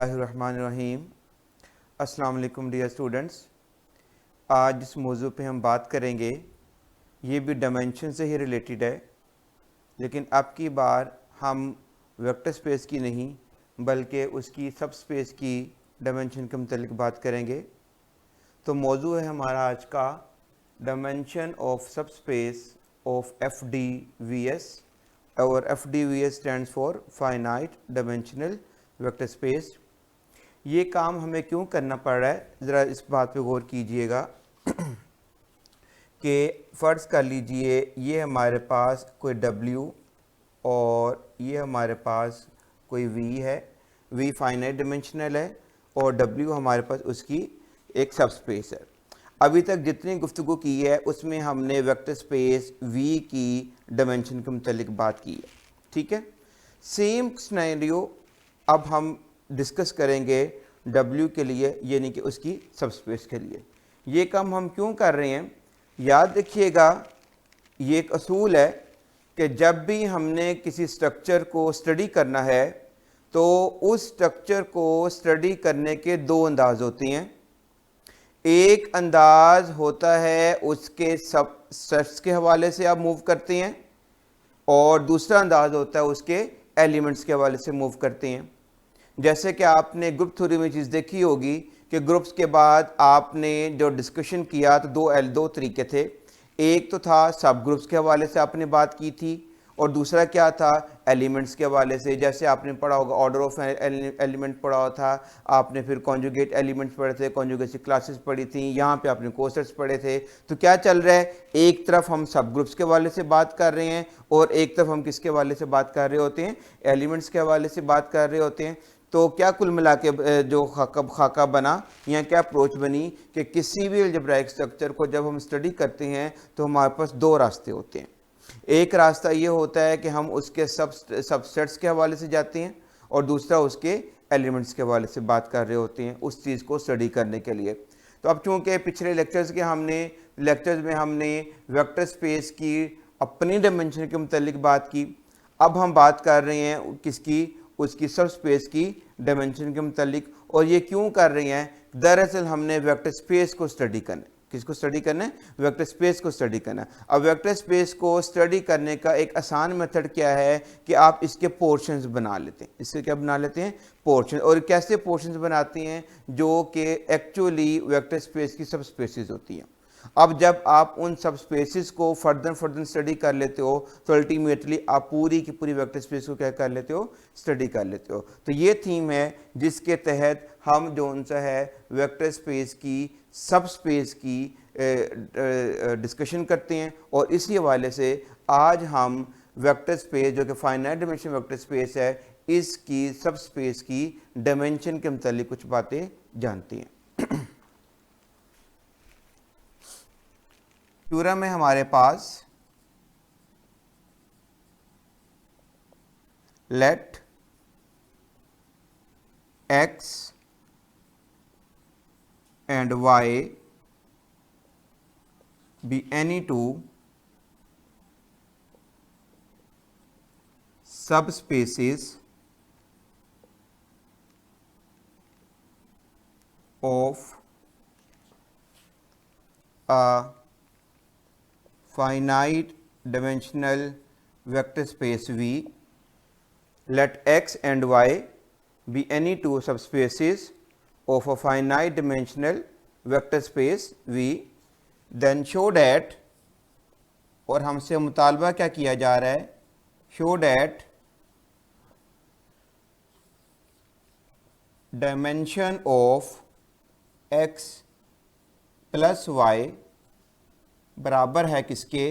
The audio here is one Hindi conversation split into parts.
बिस्मिल्लाहिर्रहमानिर्रहीम। अस्सलाम वालेकुम डियर स्टूडेंट्स। आज जिस मौजू पे हम बात करेंगे ये भी डायमेंशन से ही रिलेटेड है, लेकिन अब की बार हम वेक्टर स्पेस की नहीं बल्कि उसकी सब स्पेस की डायमेंशन के मुतालिक बात करेंगे। तो मौजू है हमारा आज का डायमेंशन ऑफ सब स्पेस ऑफ FDVS, और FDVS stands for finite dimensional vector space. ये काम हमें क्यों करना पड़ रहा है, ज़रा इस बात पे गौर कीजिएगा कि फ़र्ज़ कर लीजिए ये हमारे पास कोई W और ये हमारे पास कोई V है। V फाइनाइट डिमेंशनल है और W हमारे पास उसकी एक सब स्पेस है। अभी तक जितनी गुफ्तगू की है उसमें हमने वेक्टर स्पेस V की डायमेंशन के मुतालिक बात की है, ठीक है। सेम सिनेरियो अब हम डिस्कस करेंगे W के लिए, यानी कि उसकी सब स्पेस के लिए। ये काम हम क्यों कर रहे हैं, याद रखिएगा ये एक असूल है कि जब भी हमने किसी स्ट्रक्चर को स्टडी करना है तो उस स्ट्रक्चर को स्टडी करने के दो अंदाज होते हैं। एक अंदाज होता है उसके सब सेट्स के हवाले से आप मूव करते हैं और दूसरा अंदाज होता है उसके एलिमेंट्स के हवाले से मूव करते हैं। जैसे कि आपने ग्रुप थ्योरी में चीज़ देखी होगी कि ग्रुप्स के बाद आपने जो डिस्कशन किया तो दो तरीके थे। एक तो था सब ग्रुप्स के हवाले से आपने बात की थी और दूसरा क्या था, एलिमेंट्स के हवाले से। जैसे आपने पढ़ा होगा ऑर्डर ऑफ एलिमेंट पढ़ा हुआ था, आपने फिर कॉन्जुगेट एलिमेंट्स पढ़े थे, कॉन्जुगेसी क्लासेस पढ़ी थी, यहाँ पे आपने कोसेट्स पढ़े थे। तो क्या चल रहा है, एक तरफ हम सब ग्रुप्स के हवाले से बात कर रहे हैं और एक तरफ हम किसके हवाले से बात कर रहे होते हैं, एलिमेंट्स के हवाले से बात कर रहे होते हैं। तो क्या कुल मिला के जो खाका बना या क्या अप्रोच बनी कि किसी भी अलजेब्राइक स्ट्रक्चर को जब हम स्टडी करते हैं तो हमारे पास दो रास्ते होते हैं। एक रास्ता ये होता है कि हम उसके सबसेट्स के हवाले से जाते हैं और दूसरा उसके एलिमेंट्स के हवाले से बात कर रहे होते हैं उस चीज़ को स्टडी करने के लिए। तो अब चूँकि पिछले लेक्चर्स में हमने वेक्टर स्पेस की अपनी डायमेंशन के मुतालिक बात की। अब हम बात कर रहे हैं किसकी, उसकी सब स्पेस की डायमेंशन के मुतालिक। और ये क्यों कर रहे हैं, दरअसल हमने वेक्टर स्पेस को स्टडी करना है। किसको स्टडी करना है, वेक्टर स्पेस को स्टडी करना है। अब वेक्टर स्पेस को स्टडी करने का एक आसान मेथड क्या है कि आप इसके पोर्शंस बना लेते हैं। इसके क्या बना लेते हैं, पोर्शन। और कैसे पोर्शंस बनाते हैं, जो कि एक्चुअली वेक्टर स्पेस की सब स्पेसिस होती हैं। अब जब आप उन सब स्पेसिस को फर्दर स्टडी कर लेते हो तो अल्टीमेटली आप पूरी की पूरी वेक्टर स्पेस को क्या कर लेते हो, स्टडी कर लेते हो। तो ये थीम है जिसके तहत हम जो उनसा है वेक्टर स्पेस की सब स्पेस की डिस्कशन करते हैं। और इसी हवाले से आज हम वेक्टर स्पेस जो कि फाइनाइट डायमेंशन वेक्टर स्पेस है, इसकी सब स्पेस की डायमेंशन के मुतालिक कुछ बातें जानते हैं। थ्योरम है हमारे पास, late x and y be any two subspaces of a finite dimensional vector space V. Let x and y be any two subspaces of a finite dimensional vector space V. Then show that, और हमसे मुतालबा क्या किया जा रहा है, show that dimension of x plus y बराबर है किसके,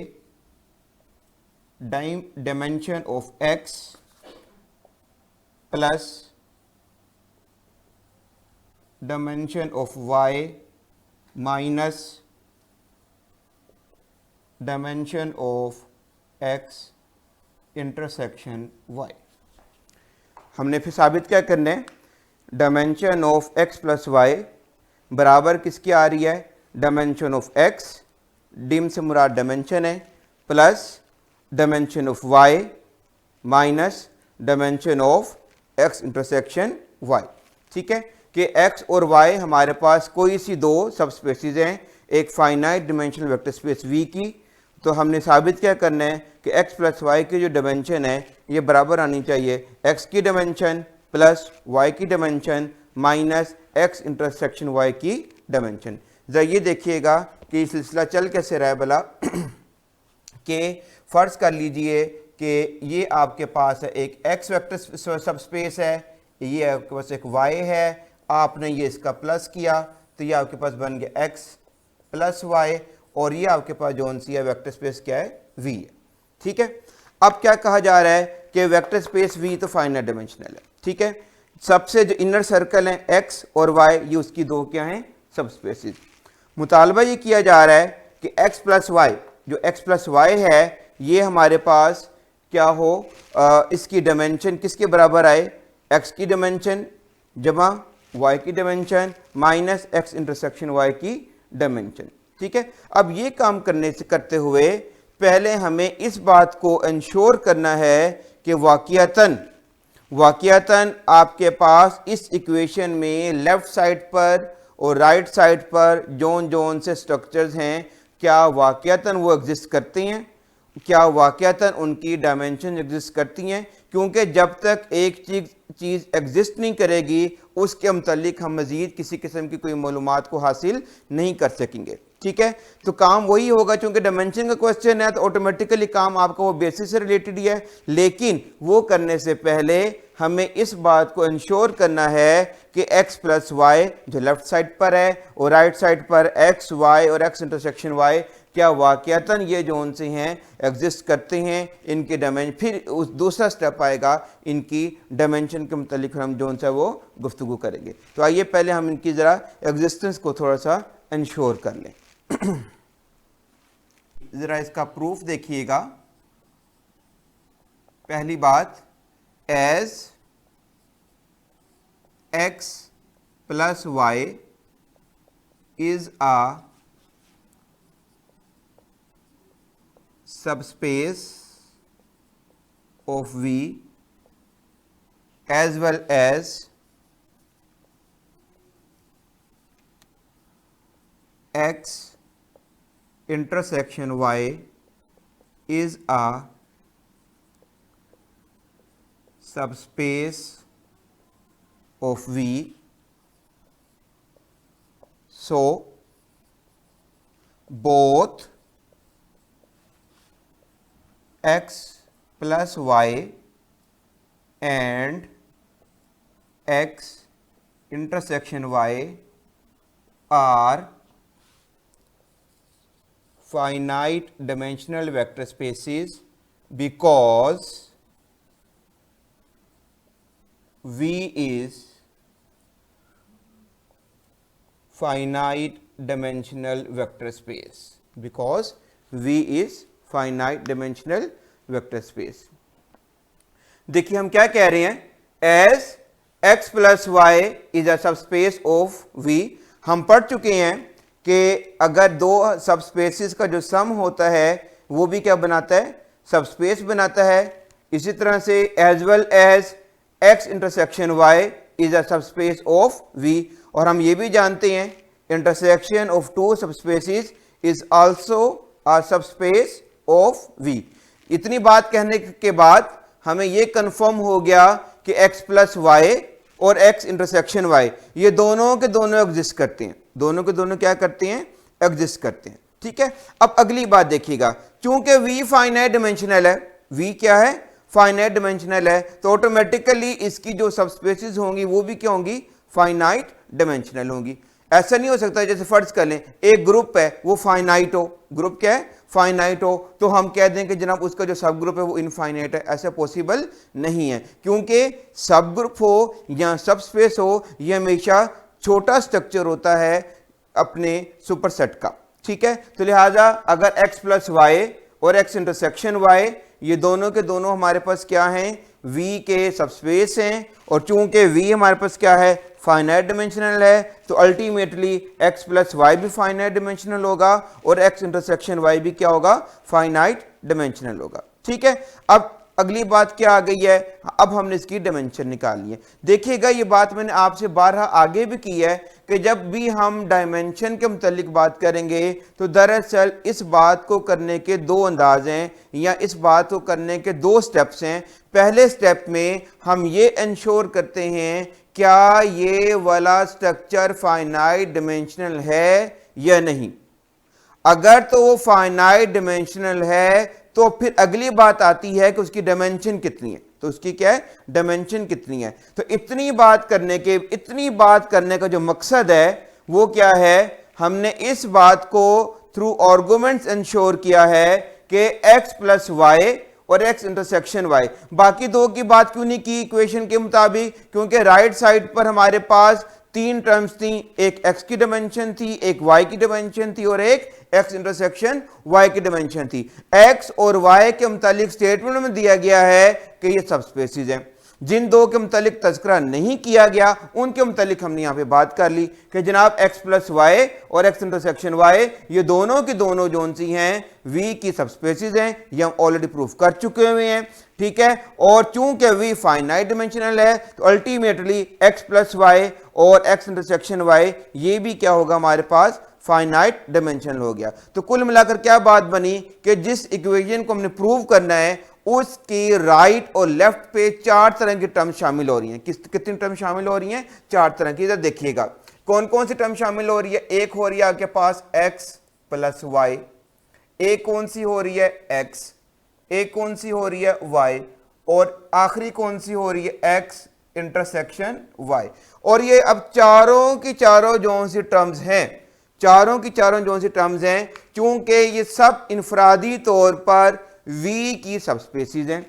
dimension of x plus dimension of y minus dimension of x intersection y। हमने फिर साबित क्या करना है, dimension of x plus y बराबर किसकी आ रही है, डायमेंशन ऑफ x, डिम से मुराद डायमेंशन है, plus dimension of y minus dimension of x intersection y। ठीक है, कि x और y हमारे पास कोई सी दो सब स्पेसीज हैं एक finite dimensional vector space V की। तो हमने साबित क्या करना है कि x प्लस वाई की जो डिमेंशन है ये बराबर आनी चाहिए x की डिमेंशन प्लस y की dimension minus x intersection y की डिमेंशन। जरा ये देखिएगा कि ये सिलसिला चल कैसे रहा है भला कि फर्ज कर लीजिए कि ये आपके पास है एक x वेक्टर सब स्पेस है, ये आपके पास एक y है, आपने ये इसका प्लस किया तो ये आपके पास बन गया x प्लस वाई, और ये आपके पास जो सी है वेक्टर स्पेस क्या है v है। ठीक है, अब क्या कहा जा रहा है कि वेक्टर स्पेस v तो फाइनाइट डिमेंशनल है। ठीक है, सबसे जो इनर सर्कल है x और y ये उसकी दो क्या हैं सब स्पेसिस। मुतालबा ये किया जा रहा है कि x प्लस वाई, जो x प्लस वाई है ये हमारे पास क्या हो इसकी डिमेंशन किसके बराबर आए, x की डिमेंशन जमा y की dimension minus x intersection y की डिमेंशन। ठीक है, अब ये काम करते हुए पहले हमें इस बात को इंश्योर करना है कि वाक़ियतन आपके पास इस इक्वेशन में लेफ्ट साइड पर और राइट साइड पर जोन से स्ट्रक्चर्स हैं क्या वाक़ियतन वो एग्जिस्ट करते हैं, क्या वाक़ियतन उनकी डायमेंशन एग्जिस्ट करती हैं, क्योंकि जब तक एक चीज़ एग्जिस्ट नहीं करेगी उसके मुतल्लिक हम मज़ीद किसी किस्म की कोई मालूमात को हासिल नहीं कर सकेंगे। ठीक है, तो काम वही होगा, चूंकि डायमेंशन का क्वेश्चन है तो ऑटोमेटिकली काम आपका वो बेसिस से रिलेटेड ही है, लेकिन वो करने से पहले हमें इस बात को इंश्योर करना है कि x प्लस वाई जो लेफ्ट साइड पर है और राइट साइड पर x y और x इंटरसेक्शन y क्या वाक़ियतन ये जो उनसे हैं एग्जिस्ट करते हैं, इनके डायमेंशन। फिर उस दूसरा स्टेप आएगा इनकी डायमेंशन के मुतालिक हम जो सा वो गुफ्तगू करेंगे। तो आइए पहले हम इनकी ज़रा एग्जिस्टेंस को थोड़ा सा इंश्योर कर लें। ज़रा इसका प्रूफ देखिएगा। पहली बात, as x plus y is a subspace of V as well as x intersection y is a subspace of V. So both x plus y and x intersection y are finite dimensional vector spaces because V is finite dimensional vector space, because V is finite dimensional vector space. देखिए हम क्या कह रहे हैं, as x plus y is a subspace of V। हम पढ़ चुके हैं कि अगर दो सबस्पेसिस का जो सम होता है वो भी क्या बनाता है, सबस्पेस बनाता है। इसी तरह से as well as x intersection y is a subspace of V। और हम ये भी जानते हैं intersection of two subspaces is also a subspace of V। इतनी बात कहने के बाद हमें यह कंफर्म हो गया कि x प्लस वाई और x इंटरसेक्शन y ये दोनों के दोनों एग्जिस्ट करते हैं, दोनों के दोनों क्या करते हैं, एग्जिस्ट करते हैं। ठीक है, अब अगली बात देखिएगा, चूंकि V फाइनाइट डिमेंशनल है, V क्या है, फाइनाइट डिमेंशनल है, तो ऑटोमेटिकली इसकी जो सबस्पेसिस होंगी वो भी क्या होंगी, फाइनाइट डिमेंशनल होंगी। ऐसा नहीं हो सकता जैसे फर्ज कर लें एक ग्रुप है वो फाइनाइट हो, ग्रुप क्या है, फाइनाइट हो, तो हम कह दें कि जनाब उसका जो सब ग्रुप है वो इनफाइनाइट है। ऐसा पॉसिबल नहीं है, क्योंकि सब ग्रुप हो या सब स्पेस हो ये हमेशा छोटा स्ट्रक्चर होता है अपने सुपरसेट का। ठीक है, तो लिहाजा अगर x प्लस वाई और x इंटरसेक्शन y ये दोनों के दोनों हमारे पास क्या हैं, V के सबस्पेस हैं, और चूंकि V हमारे पास क्या है, फाइनाइट डिमेंशनल है, तो अल्टीमेटली x प्लस वाई भी फाइनाइट डिमेंशनल होगा और x इंटरसेक्शन y भी क्या होगा, फाइनाइट डिमेंशनल होगा। ठीक है, अब अगली बात क्या आ गई है, अब हमने इसकी डायमेंशन निकालनी है। देखिएगा ये बात मैंने आपसे बारहा आगे भी की है कि जब भी हम डायमेंशन के मुतालिक बात करेंगे तो दरअसल इस बात को करने के दो अंदाज हैं या इस बात को करने के दो स्टेप्स हैं। पहले स्टेप में हम ये इंश्योर करते हैं क्या ये वाला स्ट्रक्चर फाइनाइट डिमेंशनल है या नहीं। अगर तो वो फाइनाइट डिमेंशनल है तो फिर अगली बात आती है कि उसकी डायमेंशन कितनी है, तो उसकी क्या है डायमेंशन कितनी है। तो इतनी बात करने का जो मकसद है वो क्या है, हमने इस बात को थ्रू आर्गुमेंट्स इंश्योर किया है कि x प्लस वाई और x इंटरसेक्शन y। बाकी दो की बात क्यों नहीं की इक्वेशन के मुताबिक, क्योंकि राइट साइड पर हमारे पास तीन टर्म्स थी, एक x की डायमेंशन थी, एक y की डायमेंशन थी और एक x इंटरसेक्शन y की डायमेंशन थी। x और y के मुतालिक स्टेटमेंट में दिया गया है कि ये सब स्पेसिस हैं। जिन दो के मुतालिक तज़किरा नहीं किया गया उनके मुतालिक हमने यहाँ पे बात कर ली कि जनाब x प्लस वाई और x इंटरसेक्शन y ये दोनों की दोनों जोन सी हैं v की सब स्पेसिस हैं, ये हम ऑलरेडी प्रूफ कर चुके हुए हैं, ठीक है। और चूंकि v फाइनाइट डिमेंशनल है तो अल्टीमेटली x प्लस वाई और x इंटरसेक्शन y ये भी क्या होगा हमारे पास फाइनाइट डिमेंशनल हो गया। तो कुल मिलाकर क्या बात बनी कि जिस इक्वेशन को हमने प्रूव करना है उसकी राइट और लेफ्ट पे चार तरह की टर्म शामिल हो रही हैं। कितनी टर्म शामिल हो रही हैं, चार तरह की। इधर देखिएगा कौन कौन सी टर्म शामिल हो रही है। एक हो रही है आपके पास x प्लस वाई, एक कौन सी हो रही है x, एक कौन सी हो रही है y और आखिरी कौन सी हो रही है x इंटरसेक्शन y। और ये अब चारों की चारों जो सी टर्म्स हैं, चारों की चारों जो सी टर्म्स हैं, चूंकि ये सब इनफरादी तौर पर v की सब स्पेसीज हैं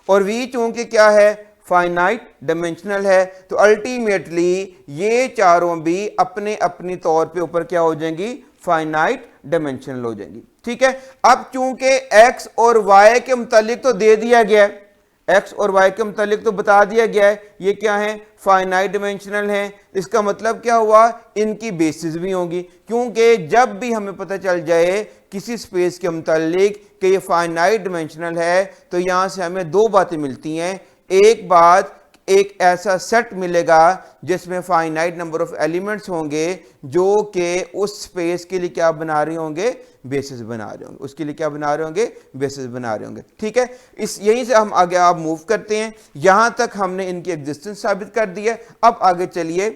और v चूंकि क्या है फाइनाइट डिमेंशनल है तो अल्टीमेटली ये चारों भी अपने अपनी तौर पे ऊपर क्या हो जाएंगी फाइनाइट डिमेंशनल हो जाएंगी, ठीक है। अब चूंकि x और y के मुतालिक तो दे दिया गया है, x और y के मुतालिक तो बता दिया गया है ये क्या है फाइनाइट डिमेंशनल है, इसका मतलब क्या हुआ इनकी बेसिस भी होंगी। क्योंकि जब भी हमें पता चल जाए किसी स्पेस के मुतालिक कि ये फाइनाइट डिमेंशनल है तो यहां से हमें दो बातें मिलती हैं। एक बात, एक ऐसा सेट मिलेगा जिसमें फाइनाइट नंबर ऑफ एलिमेंट्स होंगे जो कि उस स्पेस के लिए क्या बना रहे होंगे बेसिस बना रहे होंगे, उसके लिए क्या बना रहे होंगे बेसिस बना रहे होंगे, ठीक है। इस यहीं से हम आगे आप मूव करते हैं। यहां तक हमने इनकी एग्जिस्टेंस साबित कर दी है। अब आगे चलिए,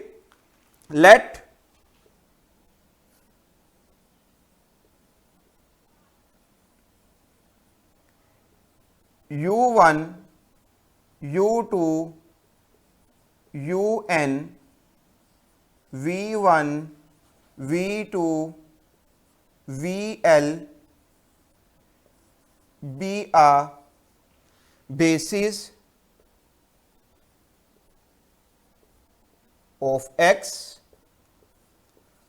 late u1 u2 un v1 v2 vl be a basis of x।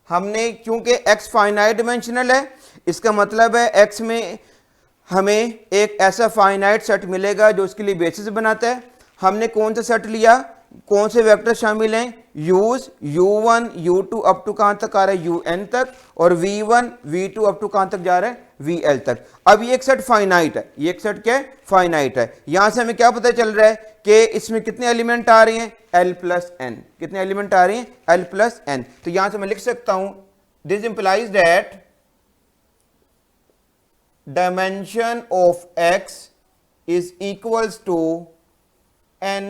हमने चूंकि x फाइनाइट डिमेंशनल है इसका मतलब है x में हमें एक ऐसा फाइनाइट सेट मिलेगा जो उसके लिए बेसिस बनाता है। हमने कौन सा सेट लिया, कौन से वेक्टर शामिल हैं, use u1 u2 up to कहां तक आ रहा है un तक और v1 v2 अप टू कहां तक जा रहा है vl तक। अब ये एक सेट फाइनाइट है, ये एक सेट क्या है फाइनाइट है। यहां से हमें क्या पता चल रहा है कि इसमें कितने एलिमेंट आ रहे हैं l प्लस n, कितने एलिमेंट आ रहे हैं l प्लस n। तो यहां से मैं लिख सकता हूं this implies that dimension of x is equals to n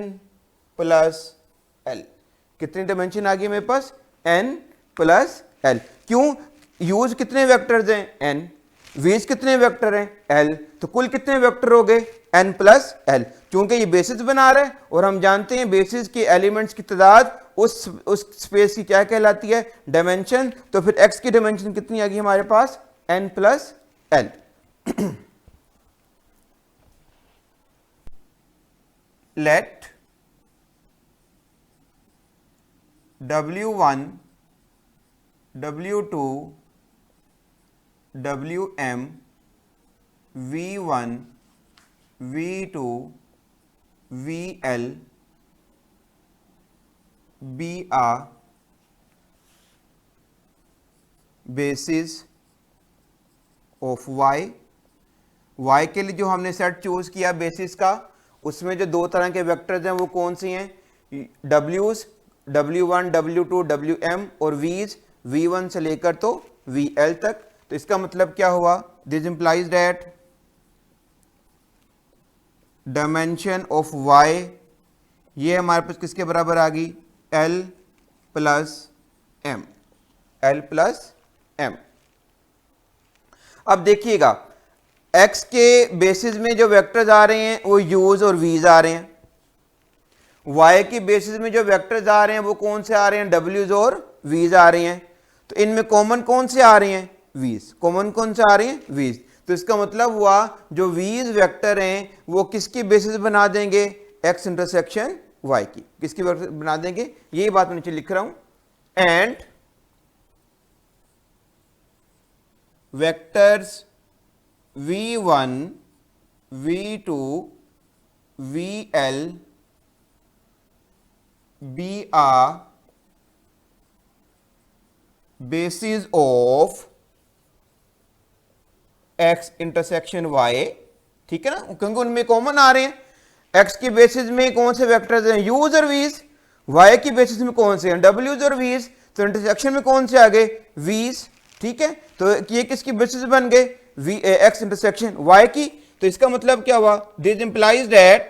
plus l। कितनी डायमेंशन आ गई मेरे पास n प्लस l। क्यों, यूज कितने वेक्टर्स हैं n, वीज कितने वेक्टर हैं l, तो कुल कितने वेक्टर हो गए n प्लस l। क्योंकि ये बेसिस बना रहा है और हम जानते हैं बेसिस के एलिमेंट्स की तादाद उस स्पेस की क्या कहलाती है डायमेंशन। तो फिर x की डायमेंशन कितनी आ गई हमारे पास n plus l। let w1 w2 wm v1 v2 vl be a basis of y। y के लिए जो हमने सेट चूज किया बेसिस का उसमें जो दो तरह के वेक्टर्स हैं वो कौन सी हैं, W's, W1, W2, Wm और V's, V1 से लेकर तो VL तक। तो इसका मतलब क्या हुआ, this implies that dimension of y ये हमारे पास किसके बराबर आ गई, L plus M, L plus M। अब देखिएगा x के बेसिस में जो वेक्टर्स आ रहे हैं वो u's और v's आ रहे हैं, y के बेसिस में जो वेक्टर्स आ रहे हैं वो कौन से आ रहे हैं, w's और v's आ रहे हैं। तो इनमें कॉमन कौन से आ रहे हैं, v's, कॉमन कौन से आ रहे हैं, v's। तो इसका मतलब हुआ जो v's वेक्टर हैं वो किसकी बेसिस बना देंगे, x इंटरसेक्शन y की, किसकी बना देंगे, यही बात मैं नीचे लिख रहा हूं। And vectors v1, v2, vl be a basis of x intersection y, ठीक है ना, क्योंकि उनमें कॉमन आ रहे हैं। x की बेसिस में कौन से वेक्टर्स हैं, u's और v's, y की बेसिस में कौन से हैं, w's और v's, तो इंटरसेक्शन में कौन से आ गए, v's, ठीक है। तो ये किसकी बेसिस बन गए, x इंटरसेक्शन y की। तो इसका मतलब क्या हुआ, this implies that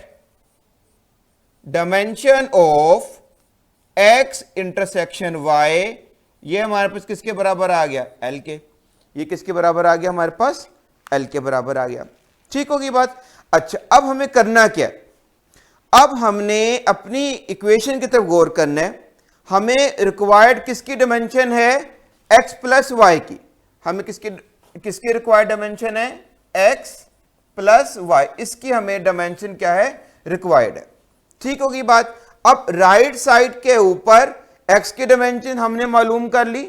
dimension of x intersection y ये हमारे पास किसके बराबर आ गया, l के। ये किसके बराबर आ गया, हमारे पास l के बराबर आ गया, ठीक होगी बात। अच्छा अब हमें करना क्या है, अब हमने अपनी इक्वेशन की तरफ गौर करना है। हमें रिक्वायर्ड किसकी डायमेंशन है, x प्लस वाई की। हमें किसकी रिक्वायर्ड डायमेंशन है, x प्लस वाई, इसकी हमें डायमेंशन क्या है, रिक्वायर्ड है, ठीक होगी बात। अब राइट साइड के ऊपर x की डायमेंशन हमने मालूम कर ली,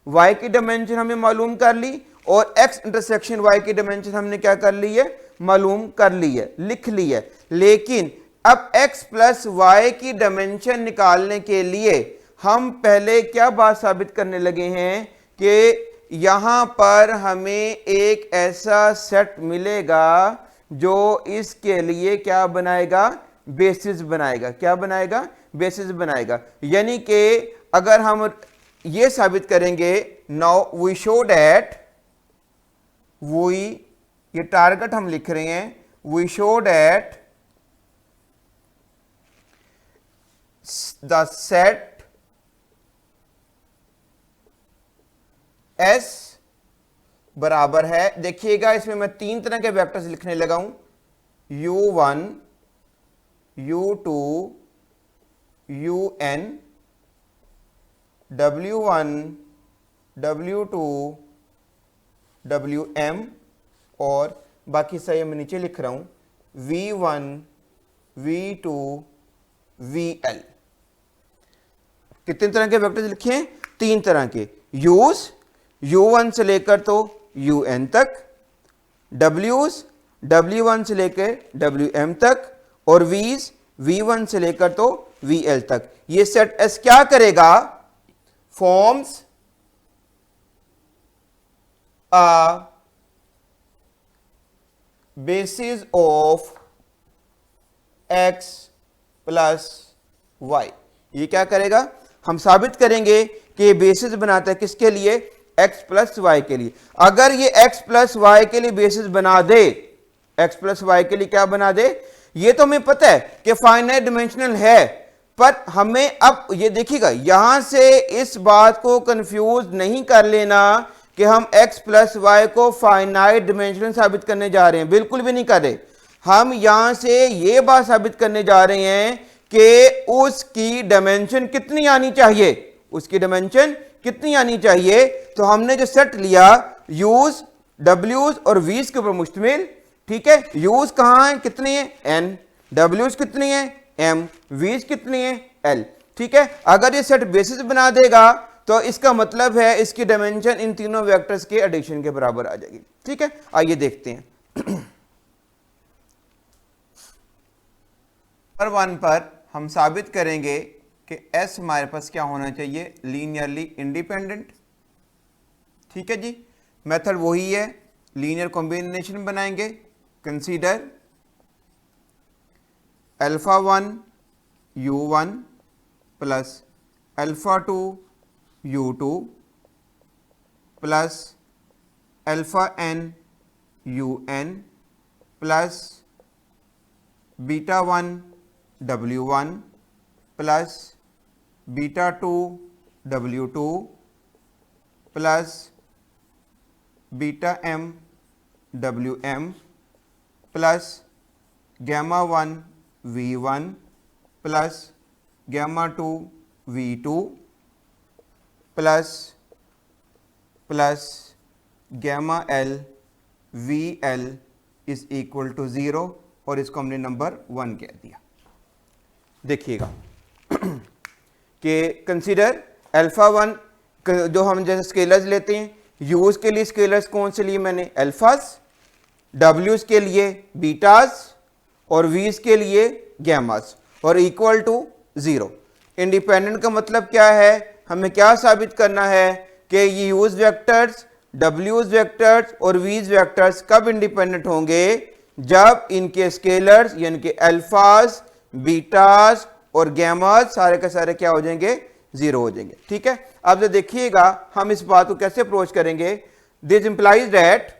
y की डायमेंशन हमें मालूम कर ली, और x इंटरसेक्शन y की डायमेंशन हमने क्या कर ली है, मालूम कर ली है, लिख ली है। लेकिन अब x प्लस वाई की डायमेंशन निकालने के लिए हम पहले क्या बात साबित करने लगे हैं कि यहां पर हमें एक ऐसा सेट मिलेगा जो इसके लिए क्या बनाएगा, बेसिस बनाएगा। क्या बनाएगा, बेसिस बनाएगा। यानी कि अगर हम ये साबित करेंगे, नाउ वी शो दैट, ये टारगेट हम लिख रहे हैं, we show that the set S बराबर है, देखिएगा इसमें मैं तीन तरह के वेक्टर्स लिखने लगा हूं, u1, u2, un, w1, w2, wm, और बाकी सही मैं नीचे लिख रहा हूं v1, v2, vl। कितने तरह के वेक्टर्स लिखे हैं, तीन तरह के, u's u1 से लेकर तो un तक, w's w1 से लेकर wm तक, और v's v1 से लेकर तो vl तक। ये सेट S क्या करेगा, forms a basis of x plus y। ये क्या करेगा, हम साबित करेंगे कि बेसिस बनाता है किसके लिए, x प्लस वाई के लिए। अगर ये x प्लस वाई के लिए बेसिस बना दे, x प्लस वाई के लिए क्या बना दे, ये तो हमें पता है कि फाइनाइट डिमेंशनल है, पर हमें अब ये देखिएगा यहां से इस बात को कंफ्यूज नहीं कर लेना कि हम x प्लस वाई को फाइनाइट डिमेंशनल साबित करने जा रहे हैं, बिल्कुल भी नहीं कर रहे। हम यहां से ये बात साबित करने जा रहे हैं कि उसकी डायमेंशन कितनी आनी चाहिए, उसकी डायमेंशन कितनी आनी चाहिए। तो हमने जो सेट लिया यूज, डब्ल्यूज और वीज के ऊपर मुश्तमिल, ठीक है। यूज कहां है, कितनी है, n, डब्ल्यूज कितनी है, m, वीज कितनी है, l, ठीक है। अगर ये सेट बेसिस बना देगा तो इसका मतलब है इसकी डायमेंशन इन तीनों वेक्टर्स के एडिशन के बराबर आ जाएगी, ठीक है। आइए देखते हैं। नंबर 1 पर हम साबित करेंगे कि S हमारे पास क्या होना चाहिए, लीनियरली इंडिपेंडेंट, ठीक है जी। मेथड वही है, लीनियर कॉम्बिनेशन बनाएंगे। Consider alpha 1 U1 plus alpha 2 U2 plus alpha n UN plus beta 1 W1 plus beta 2 W2 plus beta m WM plus gamma 1 V1 plus gamma 2 V2 plus gamma L VL is equal to 0 और इसको हमने नंबर 1 कह दिया। देखिएगा कि कंसीडर अल्फ़ा 1 जो हम जैसे स्केलर्स लेते हैं, यूज़ के लिए स्केलर्स कौन से लिए मैंने, अल्फ़ास, डब्ल्यूज के लिए बीटास और वीज के लिए गैमास और इक्वल टू 0। इंडिपेंडेंट का मतलब क्या है, हमें क्या साबित करना है कि ये यूज वेक्टर्स, डब्ल्यूज वेक्टर्स और वीज वेक्टर्स कब इंडिपेंडेंट होंगे, जब इनके स्केलर्स यानी कि अल्फास, बीटास और गैमास सारे के सारे क्या हो जाएंगे, 0 हो जाएंगे। ठीक है, अब जो देखिएगा हम इस बात को कैसे अप्रोच करेंगे। This implies that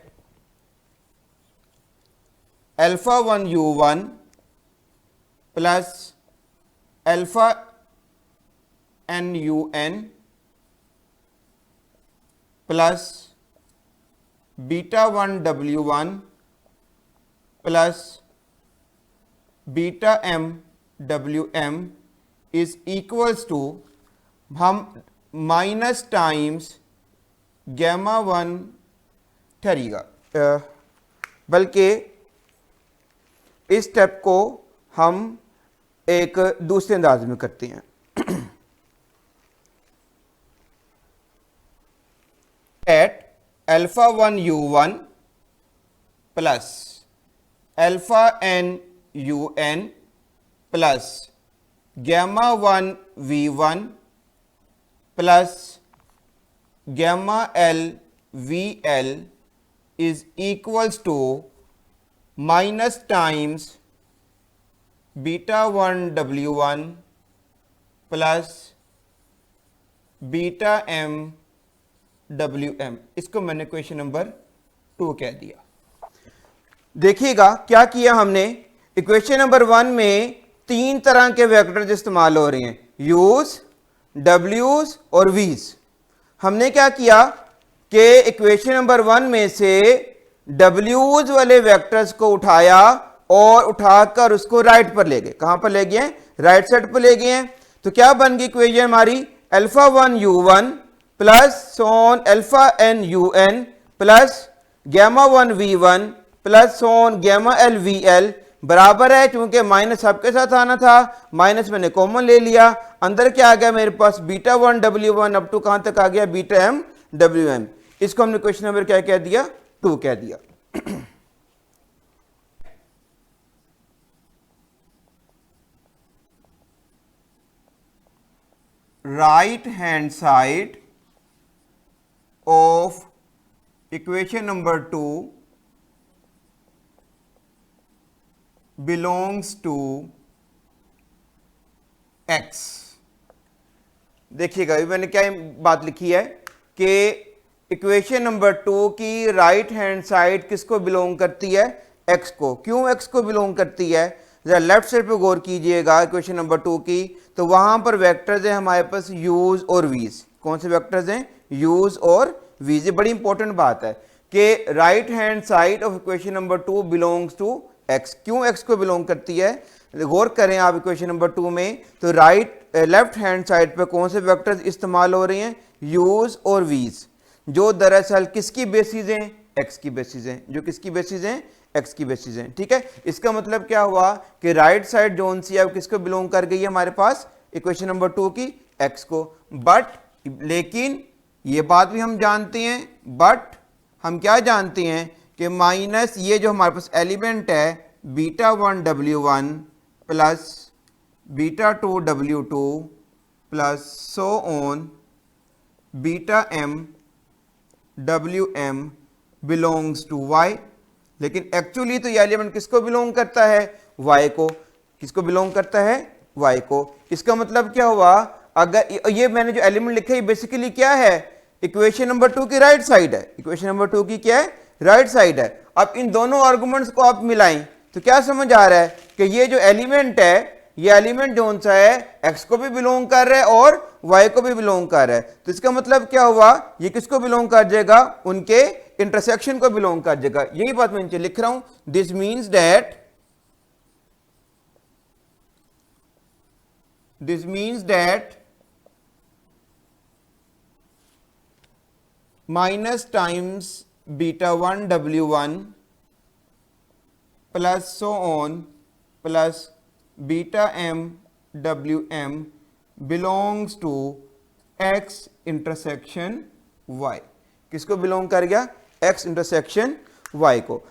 alpha 1 U1 plus alpha n UN plus beta 1 W1 plus beta m WM is equals to, हम माइनस टाइम्स गैमा 1 ठहरिएगा, बल्कि इस स्टेप को हम एक दूसरे अंदाज में करते हैं। At alpha 1 U1 plus alpha n UN plus gamma 1 V1 plus gamma L VL is equals to minus times beta 1 W1 plus beta m WM। इसको मैंने क्वेश्चन नंबर 2 कह दिया। देखिएगा क्या किया हमने, इक्वेशन नंबर 1 में 3 तरह के वेक्टर्स इस्तेमाल हो रहे हैं, यूज, डब्ल्यूज और वीज। हमने क्या किया कि इक्वेशन नंबर 1 में से डब्ल्यूज वाले वेक्टर्स को उठाया और उठाकर उसको राइट पर ले गए। कहां पर ले गए, राइट साइड पर ले गए हैं। तो क्या बन गई इक्वेशन हमारी, alpha 1 U1 plus so on alpha n UN plus gamma 1 V1 plus so on gamma L VL बराबर है, क्योंकि माइनस सबके साथ आना था, माइनस मैंने कॉमन ले लिया, अंदर क्या आ गया मेरे पास बीटा 1 W1 अप टू कहां तक आ गया, बीटा m WM। इसको हमने क्वेश्चन नंबर क्या कह दिया, 2 कह दिया। Right hand side of equation number 2 belongs to x। देखिएगा मैंने क्या बात लिखी है कि इक्वेशन नंबर 2 की राइट हैंड साइड किसको बिलोंग करती है, x को। क्यों x को बिलोंग करती है, जरा लेफ्ट साइड पे गौर कीजिएगा इक्वेशन नंबर 2 की, तो वहां पर वेक्टर्स है हमारे पास यूज और वीज। कौन से वेक्टर्स हैं, यूज और वीज। ये बड़ी इंपॉर्टेंट बात है कि right hand side of equation number 2 belongs to x। क्यों x को बिलोंग करती है, गौर करें आप इक्वेशन नंबर 2 में, तो लेफ्ट हैंड साइड पे कौन से वेक्टर्स इस्तेमाल हो रहे हैं, यूज और वीज, जो दरअसल किसकी बेसिस हैं, x की बेसिस हैं, जो किसकी बेसिस हैं, x की बेसिस हैं। ठीक है, इसका मतलब क्या हुआ कि राइट साइड जोन सी है किसको बिलोंग कर गई है हमारे पास, इक्वेशन नंबर 2 की, x को। बट लेकिन ये बात भी हम जानते हैं, बट हम क्या जानते हैं कि माइनस ये जो हमारे पास एलिमेंट है beta 1 W1 plus beta 2 W2 plus so on beta m WM belongs to y। लेकिन एक्चुअली तो ये एलिमेंट किसको बिलोंग करता है, y को। किसको बिलोंग करता है, y को। इसका मतलब क्या हुआ, अगर ये मैंने जो एलिमेंट लिखा है बेसिकली क्या है, इक्वेशन नंबर 2 की राइट साइड है, इक्वेशन नंबर 2 की क्या है, राइट साइड है। अब इन दोनों आर्गुमेंट्स को आप मिलाएं तो क्या समझ आ रहा है कि ये जो एलिमेंट है, ये एलिमेंट जो सा है x को भी बिलोंग कर रहा है और y को भी बिलोंग कर रहा है। तो इसका मतलब क्या हुआ, ये किसको बिलोंग कर जाएगा, उनके इंटरसेक्शन को बिलोंग कर जाएगा। यही बात मैं नीचे लिख रहा हूं, this means that minus times beta 1 w1 plus so on plus beta m wm belongs to x intersection y। किसको बिलोंग कर गया, x इंटरसेक्शन y को।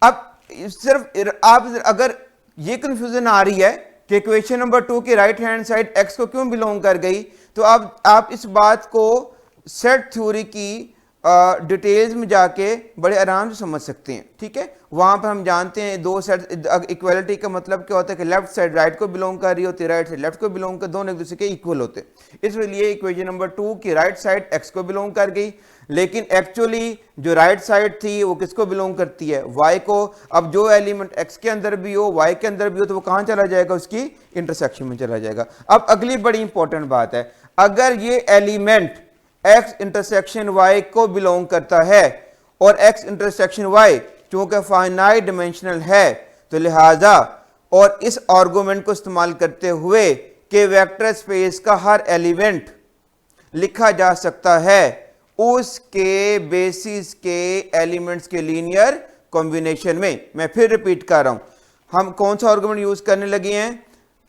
अब सिर्फ आप अगर ये कंफ्यूजन आ रही है कि इक्वेशन नंबर 2 की राइट हैंड साइड x को क्यों बिलोंग कर गई, तो अब आप इस बात को सेट थ्योरी की डिटेल्स में जाके बड़े आराम से समझ सकते हैं। ठीक है, वहां पर हम जानते हैं दो साइड इक्वलिटी का मतलब क्या होता है कि लेफ्ट साइड राइट को बिलोंग कर रही होती है, राइट साइड लेफ्ट को बिलोंग कर, दोनों एक दूसरे के इक्वल होते हैं। इसलिए इक्वेशन नंबर 2 की राइट साइड x को बिलोंग कर गई, लेकिन एक्चुअली जो राइट साइड थी वो किसको बिलोंग करती है, y को। अब जो एलिमेंट x के अंदर भी हो y के अंदर भी हो तो वो कहां चला जाएगा, उसकी इंटरसेक्शन में चला जाएगा। अब अगली बड़ी इंपॉर्टेंट बात है, अगर ये एलिमेंट x इंटरसेक्शन y को बिलोंग करता है और x इंटरसेक्शन y चूंकि फाइनाइट डिमेंशनल है, तो लिहाजा और इस आर्गुमेंट को इस्तेमाल करते हुए कि वेक्टर स्पेस का हर एलिमेंट लिखा जा सकता है उसके बेसिस के एलिमेंट्स के लीनियर कॉम्बिनेशन में। मैं फिर रिपीट कर रहा हूं, हम कौन सा आर्गुमेंट यूज करने लगे हैं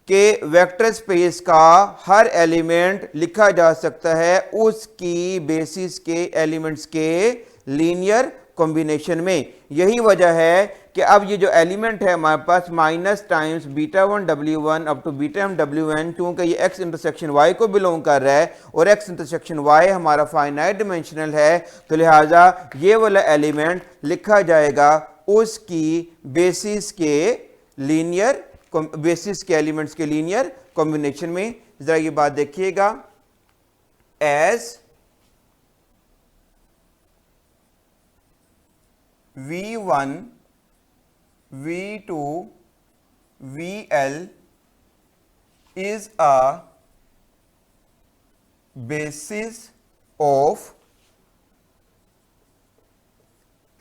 कि वेक्टर स्पेस का हर एलिमेंट लिखा जा सकता है उसकी बेसिस के एलिमेंट्स के लीनियर कॉम्बिनेशन में। यही वजह है कि अब ये जो एलिमेंट है हमारे पास minus times beta 1 w1 up to beta m wn, क्योंकि ये x इंटरसेक्शन y को बिलोंग कर रहा है और x इंटरसेक्शन y हमारा फाइनाइट डिमेंशनल है, तो लिहाजा ये वाला एलिमेंट लिखा जाएगा उसकी बेसिस के लीनियर बेसिस के एलिमेंट्स के लीनियर कॉम्बिनेशन में। जरा ये बात देखिएगा, as v1 v2 vl is a basis of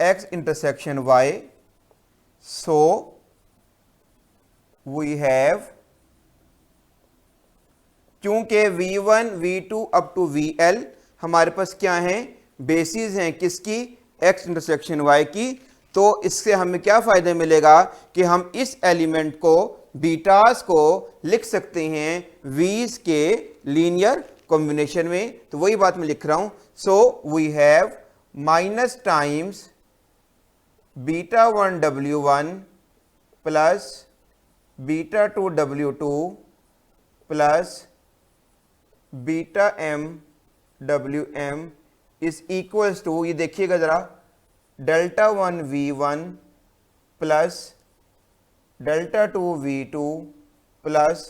x intersection y, so we have, क्योंकि v1 v2 up to vl हमारे पास क्या है, बेसिस हैं किसकी, x इंटरसेक्शन y की। तो इससे हमें क्या फायदा मिलेगा कि हम इस एलिमेंट को बीटास को लिख सकते हैं v's के लीनियर कॉम्बिनेशन में। तो वही बात मैं लिख रहा हूं, so we have minus times beta 1 w1 plus beta 2 w2 plus beta m wm is equals to, ये देखिएगा जरा, delta 1 v1 plus delta 2 v2 plus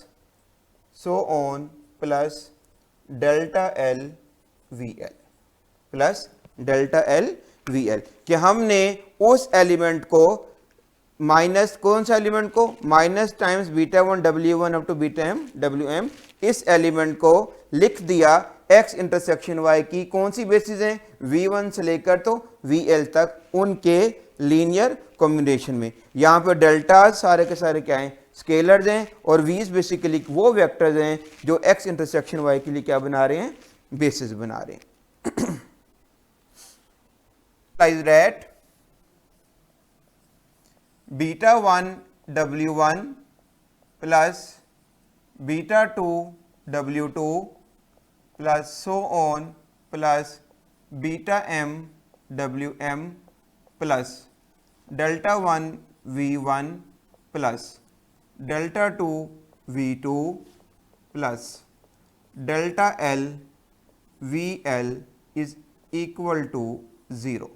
so on plus delta l vl plus delta l vl, कि हमने उस एलिमेंट को माइनस, कौन सा एलिमेंट को, minus times beta 1 w1 up to beta m wm, इस एलिमेंट को लिख दिया x इंटरसेक्शन y की कौन सी बेसिस हैं, v1 से लेकर तो vl तक, उनके लीनियर कॉम्बिनेशन में। यहां पर डेल्टा सारे के सारे क्या हैं, स्केलर्स हैं, और v's बेसिकली वो वेक्टर्स हैं जो x इंटरसेक्शन y के लिए क्या बना रहे हैं, बेसिस बना रहे हैं। Lies that beta 1 w1 plus beta 2 w2 plus so on plus beta m wm plus delta 1 v1 plus delta 2 v2 plus delta l vl is equal to 0।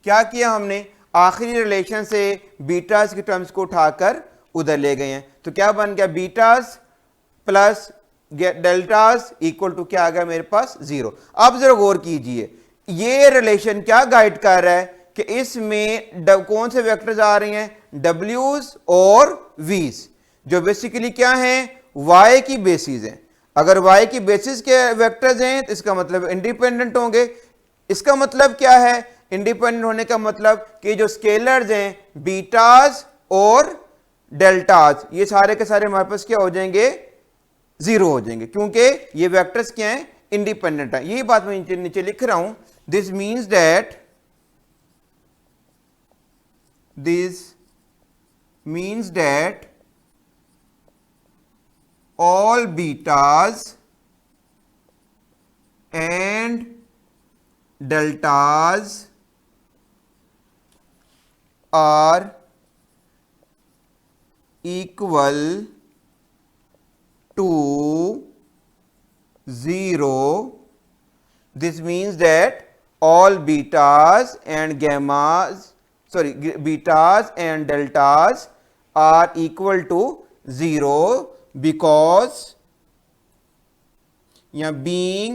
क्या किया हमने, आखिरी रिलेशन से बीटास की टर्म्स को उठाकर उधर ले गए हैं, तो क्या बन गया, betas plus deltas equal to क्या आ गया मेरे पास 0। अब जरा गौर कीजिए, ये रिलेशन क्या गाइड कर रहा है कि इसमें कौन से वेक्टर्स आ रहे हैं, डब्ल्यूज और वीज, जो बेसिकली क्या हैं, वाई की बेसिस हैं। अगर वाई की बेसिस के वेक्टर्स हैं तो इसका मतलब इंडिपेंडेंट होंगे। इसका मतलब क्या है, इंडिपेंडेंट होने का मतलब कि जो स्केलर्स हैं बीटाज और डेल्टाज, ये सारे के सारे हमारे पास क्या हो जाएंगे, 0 हो जाएंगे, क्योंकि ये वेक्टर्स क्या हैं, इंडिपेंडेंट है। यही बात मैं नीचे लिख रहा हूं, this means that all betas and deltas are equal to 0. This means that all betas and betas and deltas are equal to 0 because being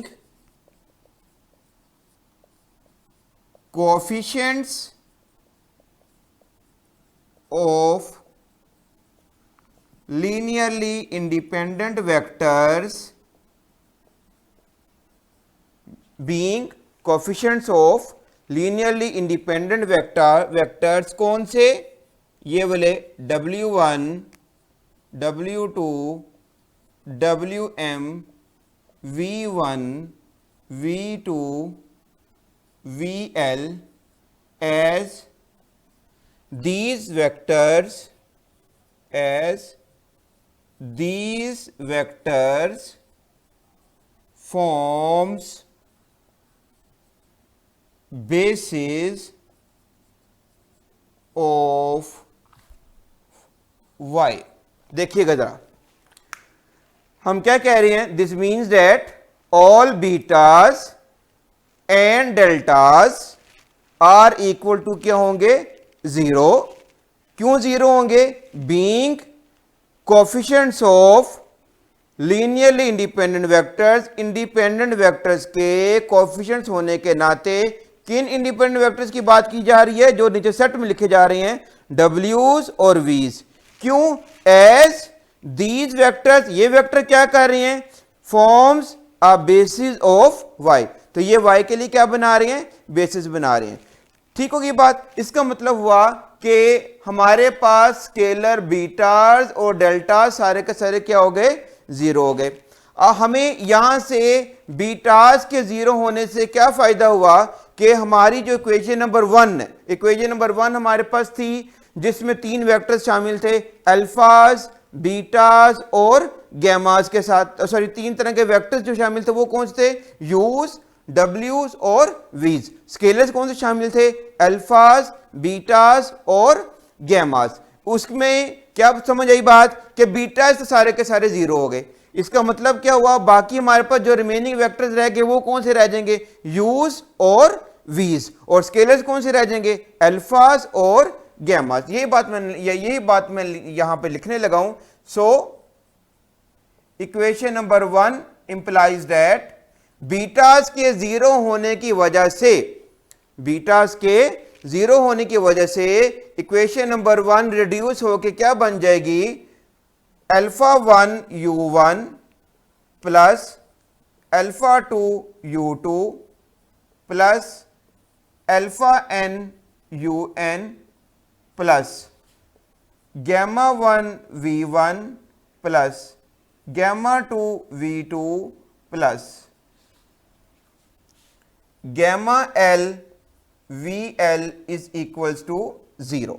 coefficients of linearly independent vectors, being coefficients of linearly independent vectors कौन से, ये बोले W1 W2 Wm V1 V2 VL, as these vectors forms basis of y। देखिएगा जरा, हम क्या कह रहे हैं, this means that all betas and deltas are equal to क्या होंगे, 0। क्यों 0 होंगे, being coefficients of linearly independent vectors, independent vectors के कोएफिशिएंट्स होने के नाते किन इंडिपेंडेंट वेक्टर्स की बात की जा रही है, जो नीचे सेट में लिखे जा रहे हैं, डब्ल्यूज और वीज। क्यों, एज दीज वेक्टर्स, ये वेक्टर क्या कर रहे हैं, forms a basis of Y, तो ये वाई के लिए क्या बना रहे हैं, बेसिस बना रहे हैं। ठीक होगी बात। इसका मतलब हुआ कि हमारे पास स्केलर बीटास और डेल्टा सारे के सारे क्या हो गए, 0 हो गए। हमें यहां से बीटास के 0 होने से क्या फायदा हुआ कि हमारी जो इक्वेशन नंबर 1 है, इक्वेशन नंबर 1 हमारे पास थी जिसमें 3 वेक्टर्स शामिल थे, अल्फाज, बीटास और गैमास के साथ, सॉरी 3 तरह के वेक्टर्स जो शामिल थे वो कौन से थे, यूज, डब्ल्यूज और वीज। स्केलर्स कौन से शामिल थे, अल्फाज, बीटास और गैमास। उसमें क्या समझ आई बात कि बीटास तो सारे के सारे 0 हो गए। इसका मतलब क्या हुआ, बाकी हमारे पास जो रिमेनिंग वेक्टर्स रह गए वो कौन से रह जाएंगे, यूज और वीज, और स्केलर्स कौन से रह जाएंगे, अल्फाज और गैमास। यही बात मैं यहां पे लिखने लगा हूं। So equation number 1 implies that betas के 0 होने की वजह से, बीटास के 0 होने की वजह से इक्वेशन नंबर 1 रिड्यूस होकर क्या बन जाएगी, alpha 1 u1 plus alpha 2 u2 plus alpha n un plus gamma 1 v1 plus gamma 2 v2 plus gamma l vl is equals to 0।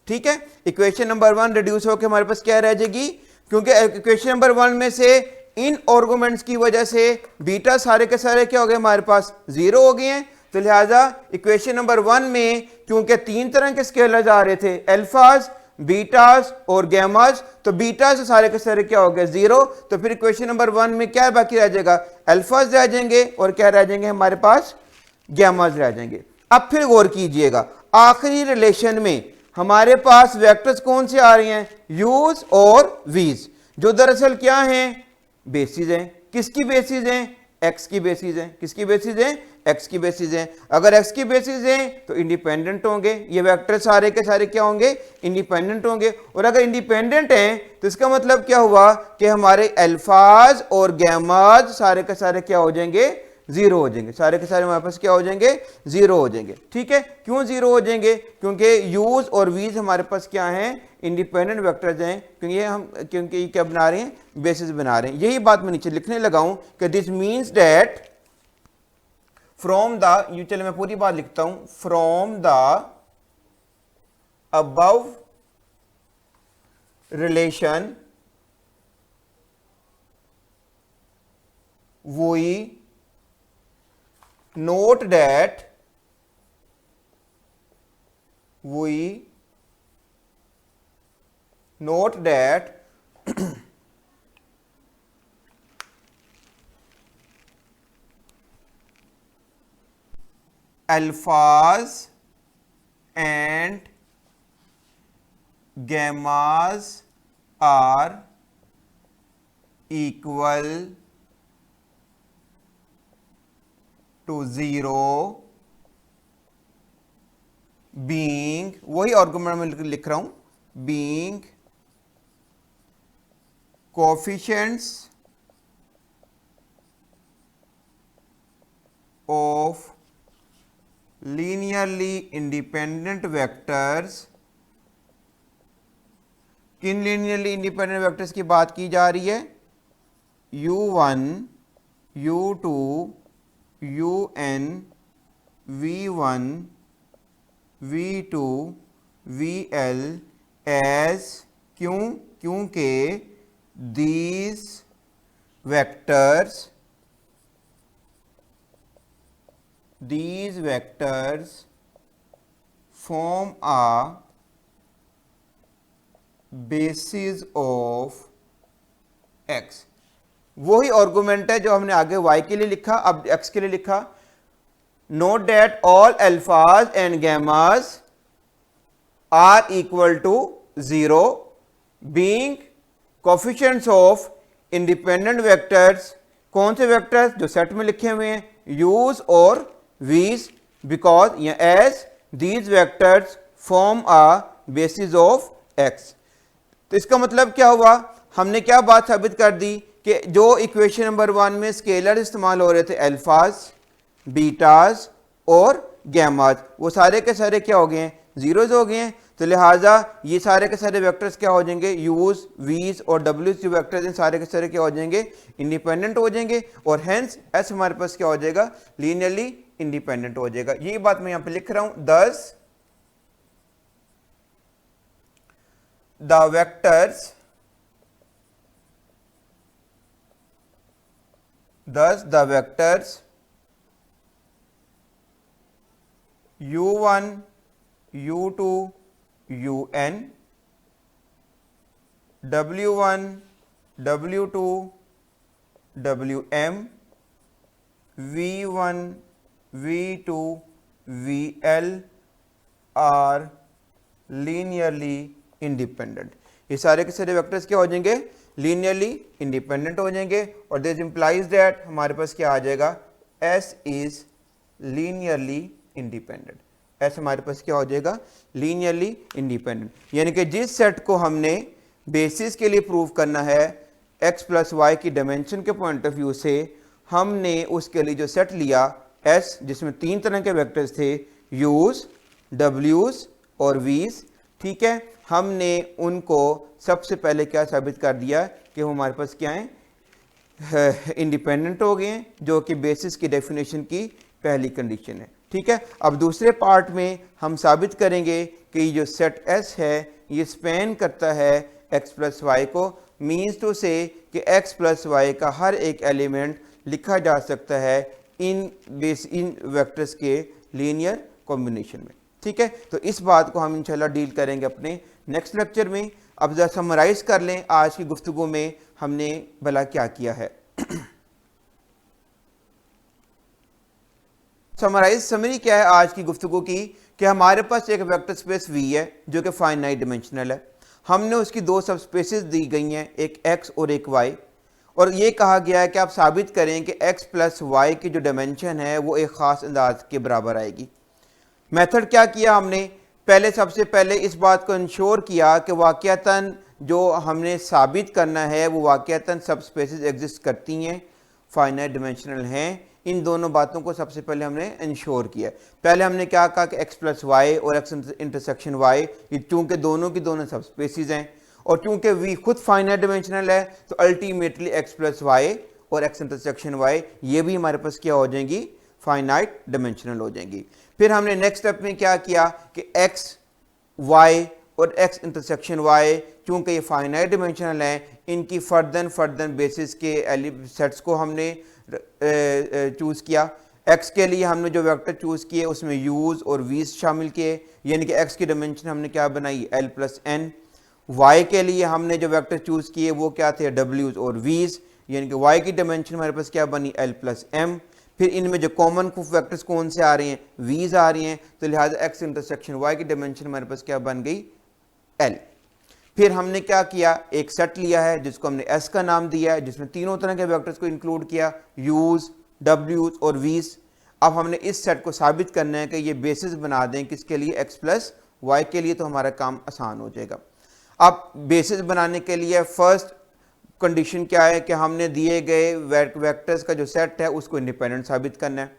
ठीक है, इक्वेशन नंबर 1 रिड्यूस होकर हमारे पास क्या रह जाएगी, क्योंकि इक्वेशन नंबर 1 में से इन आर्गुमेंट्स की वजह से बीटा सारे के सारे क्या हो गए, हमारे पास 0 हो गए हैं। तो लिहाजा इक्वेशन नंबर 1 में क्योंकि 3 तरह के स्केलर्स आ रहे थे, अल्फाज, बीटास और गैमास, तो बीटास सारे के सारे क्या हो गए, 0। तो फिर इक्वेशन नंबर 1 में क्या बाकी रह जाएगा, अल्फाज रह जाएंगे और क्या रह जाएंगे, हमारे पास गैमास रह जाएंगे। अब फिर गौर कीजिएगा, आखिरी रिलेशन में हमारे पास वेक्टर्स कौन से आ रहे हैं, यूज और वीज, जो दरअसल क्या हैं, बेसिस हैं। किसकी बेसिस हैं, एक्स की बेसिस हैं। किसकी बेसिस हैं, एक्स की बेसिस हैं। अगर एक्स की बेसिस हैं तो इंडिपेंडेंट होंगे, ये वेक्टर सारे के सारे क्या होंगे, इंडिपेंडेंट होंगे। और अगर इंडिपेंडेंट हैं तो इसका मतलब क्या हुआ कि हमारे अल्फाज और गैमाज सारे के सारे क्या हो जाएंगे, जीरो हो जाएंगे। सारे के सारे हमारे पास क्या हो जाएंगे, जीरो हो जाएंगे। ठीक है, क्यों जीरो हो जाएंगे, क्योंकि यूज और वीज हमारे पास क्या हैं, इंडिपेंडेंट वेक्टर्स हैं, क्योंकि ये क्या बना रहे हैं, बेसिस बना रहे हैं। यही बात मैं नीचे लिखने लगा हूं कि this means that from the, you चलो मैं पूरी बात लिखता हूं, from the above relation we note that alphas and gammas are equal to 0 being, वही आर्गुमेंट में लिख रहा हूं, being coefficients of linearly independent vectors। किन linearly independent vectors की बात की जा रही है, u1 u2 un v1 v2 vl as, क्योंकि these vectors form a basis of x। वही आर्गुमेंट है जो हमने आगे y के लिए लिखा, अब x के लिए लिखा। Note that all alphas and gammas are equal to 0 being coefficients of independent vectors. कौन से वेक्टर्स, जो सेट में लिखे हुए हैं, यूज और वीज, बिकॉज या as these vectors form a basis of x. तो इसका मतलब क्या हुआ, हमने क्या बात साबित कर दी कि जो इक्वेशन नंबर 1 में स्केलर इस्तेमाल हो रहे थे, अल्फाज, बीटाज और गैमाज, वो सारे के सारे क्या हो गए हैं, जीरोज हो गए हैं। तो लिहाजा ये सारे के सारे वेक्टर्स क्या हो जाएंगे, यूज, वीज और डब्ल्यू जो वेक्टर्स हैं सारे के सारे क्या हो जाएंगे, इंडिपेंडेंट हो जाएंगे। और हेंस एस हमारे पास क्या हो जाएगा, लीनियरली इंडिपेंडेंट हो जाएगा। यही बात मैं यहां पे लिख रहा हूं, thus the vectors u1 u2 un w1 w2 wm v1 v2 vl are linearly independent. ये सारे के सारे वेक्टर्स क्या हो जाएंगे, लीनियरली इंडिपेंडेंट हो जाएंगे। और दिस इंप्लाइज दैट हमारे पास क्या आ जाएगा, S is linearly independent. S हमारे पास क्या हो जाएगा, लीनियरली इंडिपेंडेंट। यानी कि जिस सेट को हमने बेसिस के लिए प्रूव करना है x प्लस वाई की डायमेंशन के पॉइंट ऑफ व्यू से, हमने उसके लिए जो सेट लिया S, जिसमें 3 तरह के वेक्टर्स थे, यूज, डब्ल्यूज और वीज। ठीक है, हमने उनको सबसे पहले क्या साबित कर दिया कि वो हमारे पास क्या है, इंडिपेंडेंट हो गए हैं, जो कि बेसिस की डेफिनेशन की पहली कंडीशन है। ठीक है, अब दूसरे पार्ट में हम साबित करेंगे कि ये जो सेट एस है ये स्पेन करता है एक्स प्लस वाई को, मीन्स टू से कि एक्स प्लस वाई का हर एक एलिमेंट लिखा जा सकता है इन वेक्टर्स के लीनियर कॉम्बिनेशन में। ठीक है, तो इस बात को हम इंशाल्लाह डील करेंगे अपने नेक्स्ट लेक्चर में। अब जरा समराइज कर लें आज की गुफ्तगू में हमने भला क्या किया है। समराइज समरी क्या है आज की गुफ्तगू की, कि हमारे पास एक वेक्टर स्पेस V है जो कि फाइनाइट डिमेंशनल है, हमने उसकी दो सब स्पेसेस दी गई हैं, एक x और एक y, और ये कहा गया है कि आप साबित करें कि x प्लस वाई की जो डायमेंशन है वो एक ख़ास अंदाज के बराबर आएगी। मेथड क्या किया हमने, पहले सबसे पहले इस बात को इंश्योर किया कि वाक़यातन जो हमने साबित करना है वो वाक़यातन सब स्पेसेस एग्जिस्ट करती हैं, फाइनाइट डिमेंशनल हैं। इन दोनों बातों को सबसे पहले हमने इंश्योर किया। पहले हमने क्या कहा कि x प्लस वाई और x इंटरसेक्शन y, ये चूँकि दोनों की दोनों सब स्पेसिस हैं और चूँकि v खुद फाइनाइट डिमेंशनल है तो अल्टीमेटली x प्लस वाई और x इंटरसेक्शन y ये भी हमारे पास क्या हो जाएंगी, फाइनाइट डिमेंशनल हो जाएंगी। फिर हमने नेक्स्ट स्टेप में क्या किया कि x, y और x इंटरसेक्शन y चूँकि ये फाइनाइट डिमेंशनल हैं, इनकी फर्दर बेसिस के सेट्स को हमने चूज़ किया। x के लिए हमने जो वेक्टर चूज़ किए उसमें u's और v's शामिल किए, यानी कि x की डायमेंशन हमने क्या बनाई, l प्लस n। y के लिए हमने जो वेक्टर चूज़ किए वो क्या थे, w's और v's, यानी कि y की डायमेंशन हमारे पास क्या बनी, l प्लस m। फिर इनमें जो कॉमन वेक्टर्स कौन से आ रहे हैं, v's आ रही हैं, तो लिहाजा x इंटरसेक्शन y की डायमेंशन हमारे पास क्या बन गई, l। फिर हमने क्या किया, एक सेट लिया है जिसको हमने S का नाम दिया है, जिसमें तीनों तरह के वेक्टर्स को इंक्लूड किया, U's, W's और V's। अब हमने इस सेट को साबित करना है कि ये बेसिस बना दें किसके लिए, x प्लस वाई के लिए, तो हमारा काम आसान हो जाएगा। अब बेसिस बनाने के लिए फर्स्ट कंडीशन क्या है कि हमने दिए गए वेक्टर्स का जो सेट है उसको इंडिपेंडेंट साबित करना है।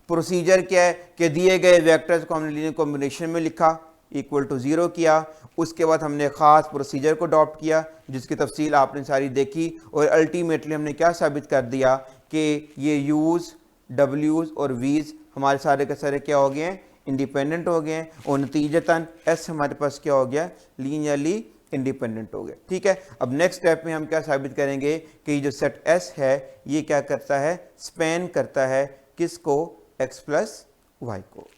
प्रोसीजर क्या है कि दिए गए वेक्टर्स को हमने लीनियर कॉम्बिनेशन में लिखा, इक्वल टू 0 किया, उसके बाद हमने ख़ास प्रोसीजर को अडॉप्ट किया जिसकी तफसील आपने सारी देखी, और अल्टीमेटली हमने क्या साबित कर दिया कि ये यूज़, डब्ल्यूज़ और वीज़ हमारे सारे के सारे क्या हो गए हैं, इंडिपेंडेंट हो गए हैं, और नतीजतन एस हमारे पास क्या हो गया, लीनियरली इंडिपेंडेंट हो गया। ठीक है, अब नेक्स्ट स्टेप में हम क्या साबित करेंगे कि ये जो सेट एस है ये क्या करता है, स्पैन करता है किसको, एक्स प्लस वाई को।